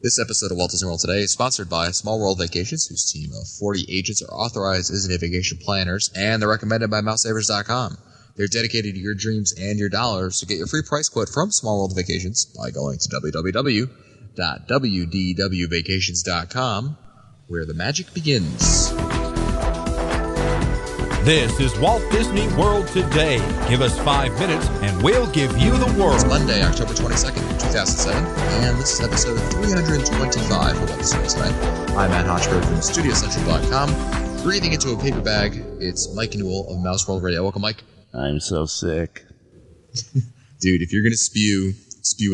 This episode of Walt Disney World Today is sponsored by Small World Vacations, whose team of 40 agents are authorized Disney vacation planners, and they're recommended by MouseSavers.com. They're dedicated to your dreams and your dollars. So get your free price quote from Small World Vacations by going to www.wdwvacations.com, where the magic begins. This is Walt Disney World Today. Give us 5 minutes and we'll give you the world. It's Monday, October 22nd, 2007, and this is episode 325 of Walt Disney World Today. I'm Matt Hochberg from StudioCentral.com. Breathing into a paper bag, it's Mike Newell of Mouse World Radio. Welcome, Mike. I'm so sick. Dude, if you're going to spew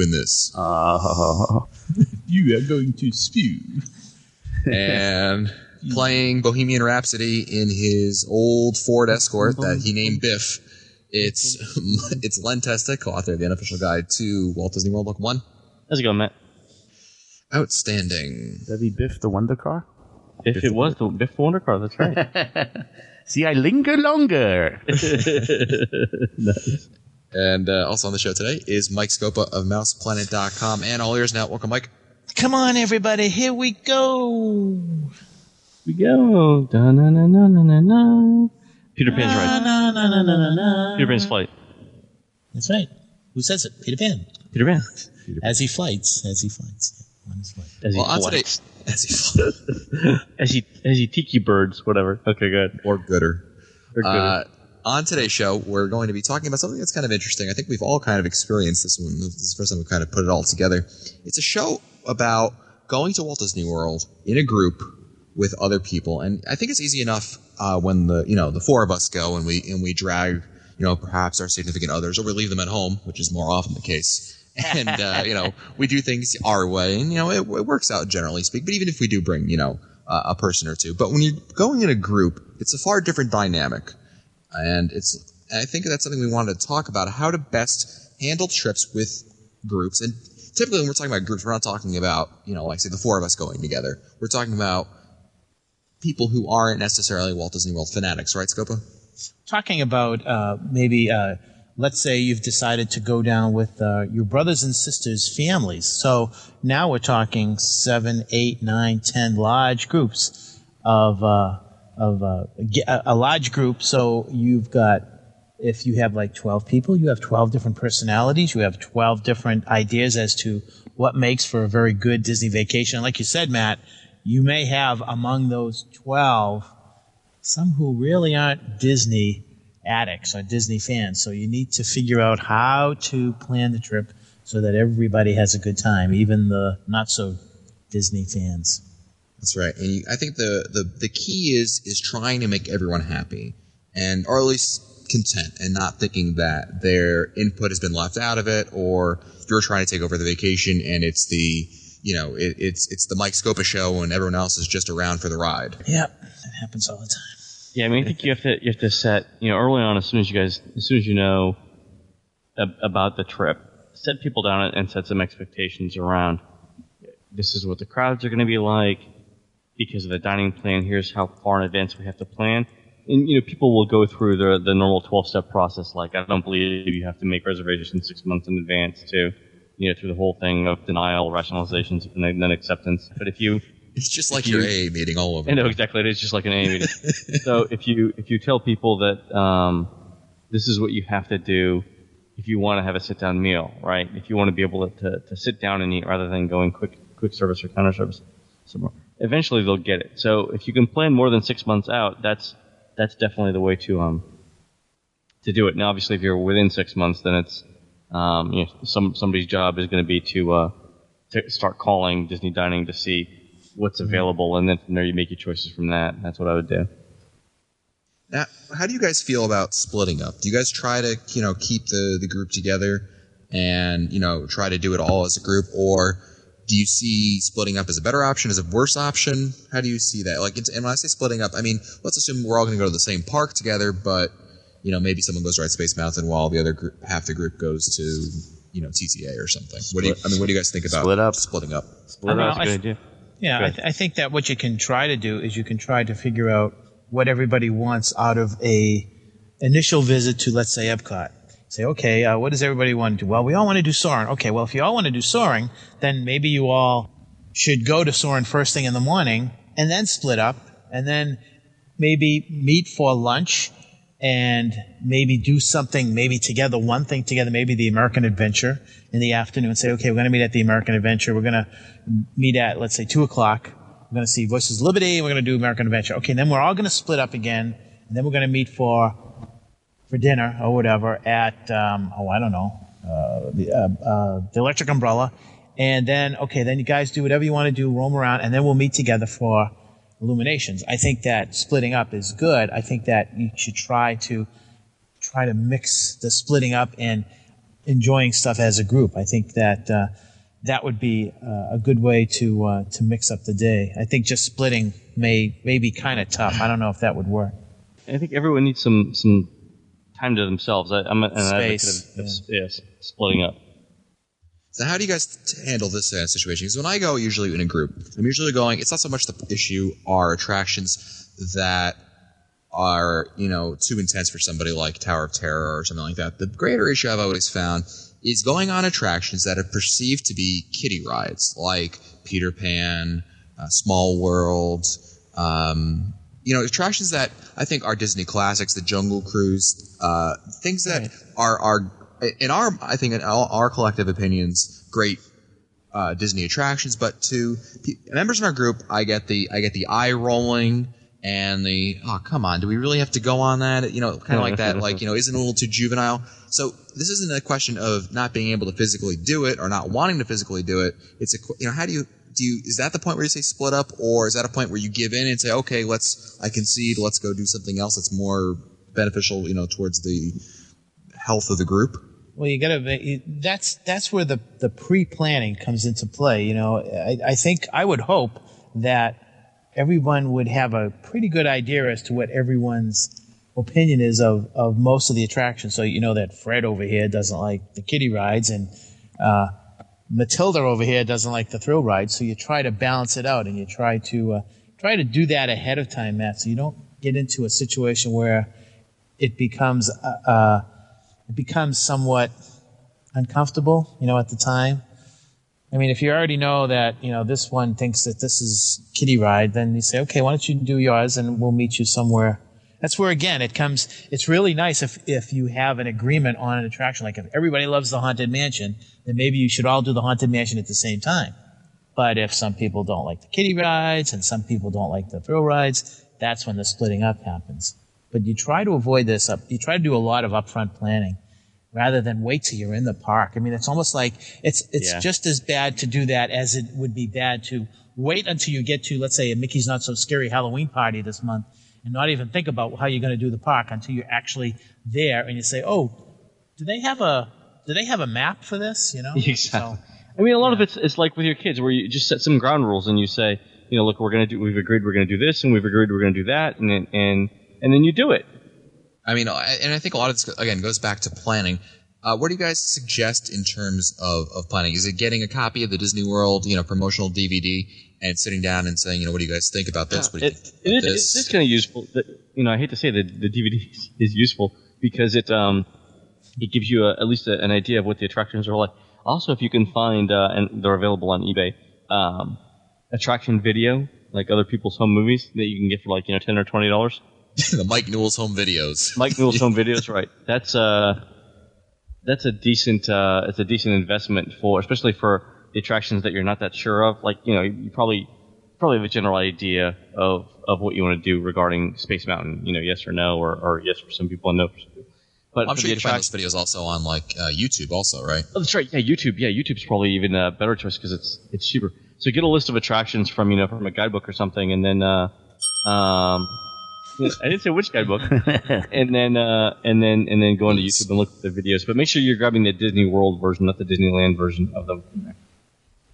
in this. You are going to spew. And playing Bohemian Rhapsody in his old Ford Escort that he named Biff. It's Len Testa, co-author of the unofficial guide to Walt Disney World. Welcome, one. How's it going, Matt? Outstanding. That be Biff the Wonder Car? Biff the Wonder Car, that's right. See, I linger longer. Nice. And also on the show today is Mike Scopa of MousePlanet.com. And all ears now. Welcome, Mike. Come on, everybody. Here we go. We go. Da-na-na-na-na-na. Peter Pan's right. Peter Pan's flight. That's right. Who says it? Peter Pan. Peter Pan. As he flights. On his flight. As he on today, as he tiki birds, whatever. Okay, good. or gooder. Or good. On today's show, we're going to be talking about something that's kind of interesting. I think we've all kind of experienced this one. This is the first time we've kind of put it all together. It's a show about going to Walt Disney World in a group with other people, and I think it's easy enough when the four of us go and we drag perhaps our significant others, or we leave them at home, which is more often the case. And we do things our way, and it works out generally speaking. But even if we do bring a person or two, but when you're going in a group, it's a far different dynamic. And I think that's something we wanted to talk about, how to best handle trips with groups. And typically when we're talking about groups, we're not talking about, like say the four of us going together. We're talking about people who aren't necessarily Walt Disney World fanatics, right, Scopa? Talking about maybe, let's say you've decided to go down with your brothers and sisters' families. So now we're talking 7, 8, 9, 10 large groups of a large group. So you've got, if you have like 12 people, you have 12 different personalities. You have 12 different ideas as to what makes for a very good Disney vacation. And like you said, Matt, you may have among those 12 some who really aren't Disney addicts or Disney fans. So you need to figure out how to plan the trip so that everybody has a good time, even the not so Disney fans. That's right. And I think the key is trying to make everyone happy, or at least content, and not thinking that their input has been left out of it, or you're trying to take over the vacation and it's the it's the Mike Scopa show and everyone else is just around for the ride. Yep, that happens all the time. Yeah, I mean, I think you have to set early on, as soon as you know about the trip, set people down and set some expectations around. This is what the crowds are going to be like. Because of the dining plan, here's how far in advance we have to plan. And, people will go through the normal 12-step process. Like, I don't believe you have to make reservations 6 months in advance to, through the whole thing of denial, rationalizations, and then acceptance. But it's just like your AA meeting all over. I know, exactly. It is just like an AA meeting. So if you tell people that this is what you have to do if you want to have a sit-down meal, right? If you want to be able to sit down and eat rather than going quick service or counter service somewhere. Eventually they'll get it. So if you can plan more than 6 months out, that's definitely the way to do it. Now, obviously, if you're within 6 months, then it's somebody's job is going to be to start calling Disney Dining to see what's available, and then from there you make your choices from that. That's what I would do. Now, how do you guys feel about splitting up? Do you guys try to keep the group together and try to do it all as a group, or do you see splitting up as a better option, as a worse option? How do you see that? And when I say splitting up, I mean, let's assume we're all going to go to the same park together, but, maybe someone goes to Ride Space Mountain while the other group, half the group goes to, TTA or something. What do you guys think about splitting up? Split up. That's a good idea. Yeah, I think that what you can try to do is you can try to figure out what everybody wants out of a initial visit to, let's say, Epcot. Say, okay, what does everybody want to do? Well, we all want to do soaring. Okay, well, if you all want to do soaring, then maybe you all should go to Soarin' first thing in the morning and then split up and then maybe meet for lunch and maybe do something maybe together, one thing together, maybe the American Adventure in the afternoon. Say, okay, we're going to meet at the American Adventure. We're going to meet at, let's say, 2 o'clock. We're going to see Voices of Liberty, and we're going to do American Adventure. Okay, then we're all going to split up again, and then we're going to meet for dinner or whatever at, the Electric Umbrella. And then, okay, then you guys do whatever you want to do, roam around, and then we'll meet together for Illuminations. I think that splitting up is good. I think that you should try to mix the splitting up and enjoying stuff as a group. I think that that would be a good way to mix up the day. I think just splitting may be kind of tough. I don't know if that would work. I think everyone needs some time to themselves. I'm an Space, advocate of splitting up. So how do you guys handle this situation? Because when I go usually in a group, I'm usually going, it's not so much the issue are attractions that are, too intense for somebody like Tower of Terror or something like that. The greater issue I've always found is going on attractions that are perceived to be kiddie rides, like Peter Pan, Small World, attractions that I think are Disney classics, the Jungle Cruise, things that are in our collective opinions, great Disney attractions. But to members in our group, I get the eye rolling and the come on, do we really have to go on that? Kind of like that, isn't it a little too juvenile? So this isn't a question of not being able to physically do it or not wanting to physically do it. It's how do you is that the point where you say split up, or is that a point where you give in and say, okay, I concede, let's go do something else that's more beneficial, towards the health of the group? Well, that's where the pre-planning comes into play. I think I would hope that everyone would have a pretty good idea as to what everyone's opinion is of most of the attractions. So that Fred over here doesn't like the kiddie rides, and Matilda over here doesn't like the thrill rides. So you try to balance it out, and you try to do that ahead of time, Matt, so you don't get into a situation where it becomes somewhat uncomfortable, at the time. I mean, if you already know that, this one thinks that this is kiddie ride, then you say, okay, why don't you do yours and we'll meet you somewhere. That's where, again, it's really nice if you have an agreement on an attraction. Like if everybody loves the Haunted Mansion, then maybe you should all do the Haunted Mansion at the same time. But if some people don't like the kiddie rides and some people don't like the thrill rides, that's when the splitting up happens. But you try to avoid this. You try to do a lot of upfront planning rather than wait till you're in the park. I mean, it's almost like it's just as bad to do that as it would be bad to wait until you get to, let's say, a Mickey's Not So Scary Halloween party this month and not even think about how you're going to do the park until you're actually there and you say, oh, do they have a map for this? Exactly. So, I mean, a lot of it's like with your kids where you just set some ground rules and you say, look, we've agreed we're going to do this and we've agreed we're going to do that, and then you do it. I mean, and I think a lot of this, again, goes back to planning. What do you guys suggest in terms of planning? Is it getting a copy of the Disney World, promotional DVD and sitting down and saying, what do you guys think about this? What do you think about this? It is kind of useful. I hate to say that the DVD is useful because it gives you at least an idea of what the attractions are like. Also, if you can find, and they're available on eBay, attraction video, like other people's home movies that you can get for like, $10 or $20. The Mike Newell's Home Videos. Mike Newell's Home Videos, right? That's a decent investment especially for the attractions that you're not that sure of. Like, you probably have a general idea of what you want to do regarding Space Mountain. Yes or no, or yes for some people and no for some people. But I'm sure you can find those videos also on YouTube, also, right? Oh, that's right. Yeah, YouTube. Yeah, YouTube's probably even a better choice because it's cheaper. So get a list of attractions from a guidebook or something, and then I didn't say which guidebook. and then go onto YouTube and look at the videos. But make sure you're grabbing the Disney World version, not the Disneyland version of them.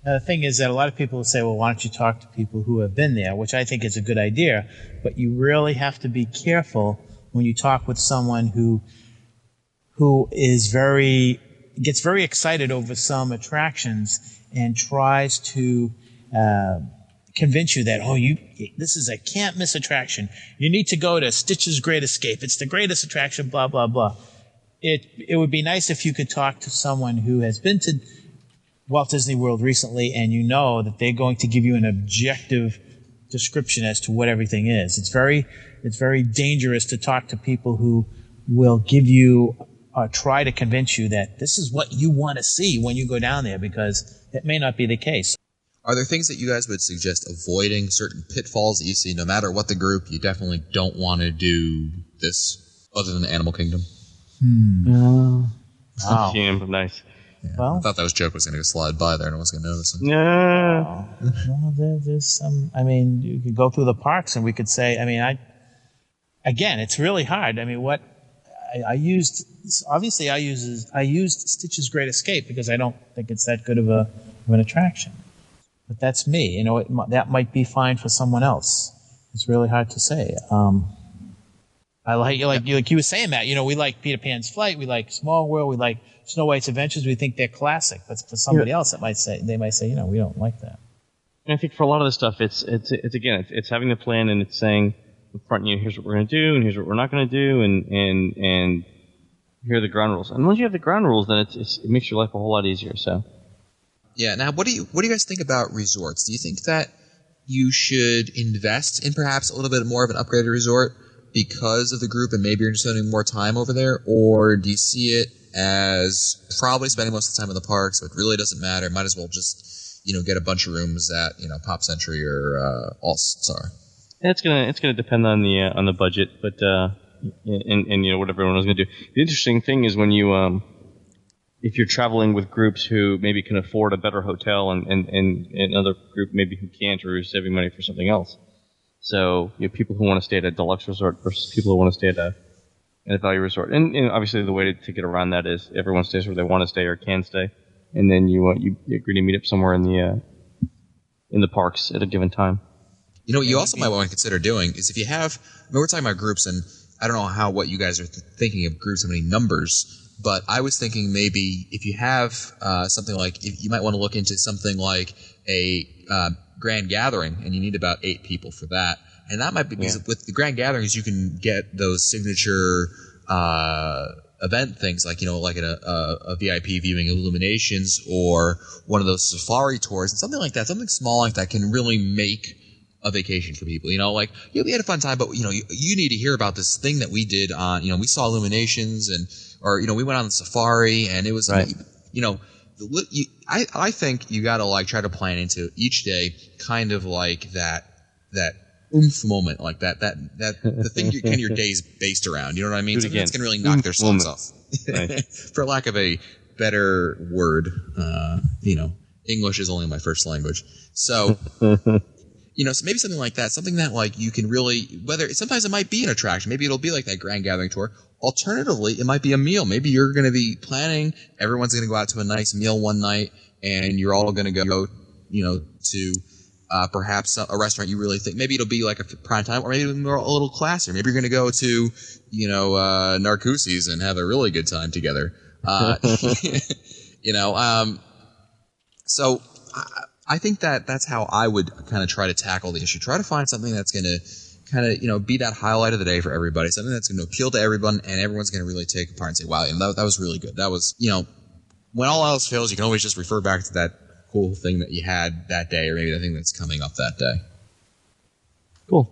The thing is that a lot of people will say, well, why don't you talk to people who have been there, which I think is a good idea. But you really have to be careful when you talk with someone who gets very excited over some attractions and tries to convince you that, this is a can't miss attraction. You need to go to Stitch's Great Escape. It's the greatest attraction, blah, blah, blah. It would be nice if you could talk to someone who has been to Walt Disney World recently, and you know that they're going to give you an objective description as to what everything is. It's very dangerous to talk to people who will give you try to convince you that this is what you want to see when you go down there, because it may not be the case. Are there things that you guys would suggest avoiding, certain pitfalls that you see, no matter what the group, you definitely don't want to do this, other than the Animal Kingdom? Wow. Nice. Yeah. Well, I thought that joke was going to slide by there and I wasn't going to notice it. Yeah. Well, there's some. I mean, you could go through the parks, and we could say. I mean, again, it's really hard. I mean, what I used. Obviously, I used Stitch's Great Escape because I don't think it's that good of an attraction. But that's me. You know, that might be fine for someone else. It's really hard to say. I like you were saying, Matt. You know, we like Peter Pan's Flight, we like Small World, we like Snow White's Adventures. We think they're classic, but for somebody else, they might say, you know, we don't like that. And I think for a lot of this stuff, it's having the plan, and it's saying up front, you know, here's what we're going to do, and here's what we're not going to do, and here are the ground rules. And once you have the ground rules, then it makes your life a whole lot easier. So. Yeah. Now, what do you guys think about resorts? Do you think that you should invest in perhaps a little bit more of an upgraded resort because of the group, and maybe you're just spending more time over there, or do you see it as probably spending most of the time in the park, so it really doesn't matter? Might as well just, you know, get a bunch of rooms at, you know, Pop Century or All Star. It's gonna depend on the budget, but and you know what everyone is gonna do. The interesting thing is when you if you're traveling with groups who maybe can afford a better hotel, and another group maybe who can't, or is saving money for something else. So you have people who want to stay at a deluxe resort versus people who want to stay at a value resort. And obviously the way to get around that is everyone stays where they want to stay or can stay, and then you agree to meet up somewhere in the parks at a given time. You know what you also might want to consider doing is, if you have, I mean, we're talking about groups, and I don't know what you guys are thinking of groups, how many numbers, but I was thinking maybe if you have something like, you might want to look into something like a grand gathering, and you need about 8 people for that. And that might be because with the grand gatherings, you can get those signature event things, like, you know, like a VIP viewing Illuminations, or one of those safari tours, and something like that, something small like that can really make a vacation for people. You know, like, yeah, we had a fun time, but, you know, you need to hear about this thing that we did on, you know, we saw Illuminations, or, you know, we went on the safari, and it was, right. You know, I think you got to, like, try to plan into each day kind of like that oomph moment, like that the thing your day's based around. You know what I mean? Something that's going to really knock their socks off. Right. For lack of a better word, you know, English is only my first language. So, you know, so maybe something like that, something that, like, you can really, sometimes it might be an attraction. Maybe it'll be like that grand gathering tour. Alternatively, it might be a meal. Maybe you're going to be planning, everyone's going to go out to a nice meal one night, and you're all going to go, you know, to perhaps a restaurant you really think. Maybe it'll be like a prime time, or maybe a little classier. Maybe you're going to go to, you know, Narcoossee's and have a really good time together. You know, so I think that's how I would kind of try to tackle the issue. Try to find something that's going to kind of, you know, be that highlight of the day for everybody, something that's going to appeal to everyone, and everyone's going to really take apart and say, wow, you know, that was really good. That was, you know, when all else fails, you can always just refer back to that cool thing that you had that day, or maybe the thing that's coming up that day. Cool.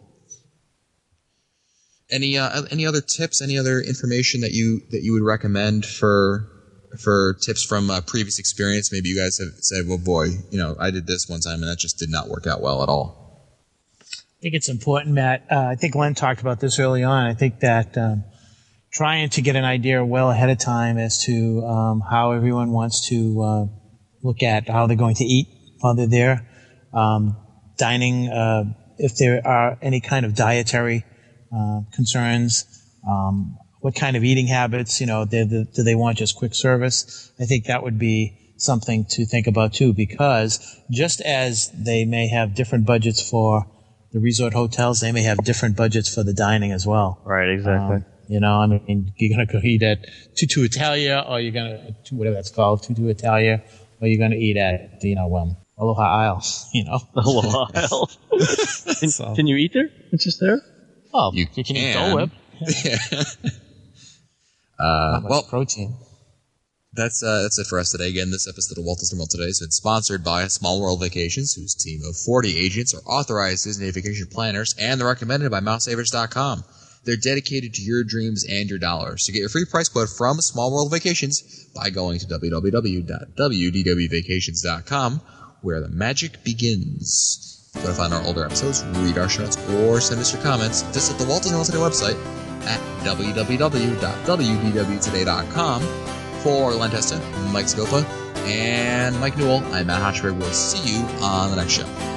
Any other tips, any other information that you would recommend for tips from previous experience? Maybe you guys have said, well, boy, you know, I did this one time and that just did not work out well at all. I think it's important, Matt. I think Len talked about this early on. I think that trying to get an idea well ahead of time as to how everyone wants to look at how they're going to eat while they're there, dining, if there are any kind of dietary concerns, what kind of eating habits, you know, do they want just quick service? I think that would be something to think about too, because just as they may have different budgets for the resort hotels, they may have different budgets for the dining as well. Right, exactly. You know, I mean, you're going to go eat at Tutu Italia, or you're going to, whatever that's called, Tutu Italia, or you're going to eat at, you know, Aloha Isle, you know. Aloha Isle. Can you eat there? It's just there? Oh, you can eat Dole Whip. Yeah. Not much protein. That's it for us today. Again, this episode of Walt Disney World Today has been sponsored by Small World Vacations, whose team of 40 agents are authorized Disney vacation planners, and they're recommended by MouseSavers.com. They're dedicated to your dreams and your dollars. So get your free price quote from Small World Vacations by going to www.wdwvacations.com, where the magic begins. If you want to find our older episodes, read our show notes, or send us your comments, visit the Walt Disney World Today website at www.wdwtoday.com. For Len Testa, Mike Scopa, and Mike Newell, I'm Matt Hochberg. We'll see you on the next show.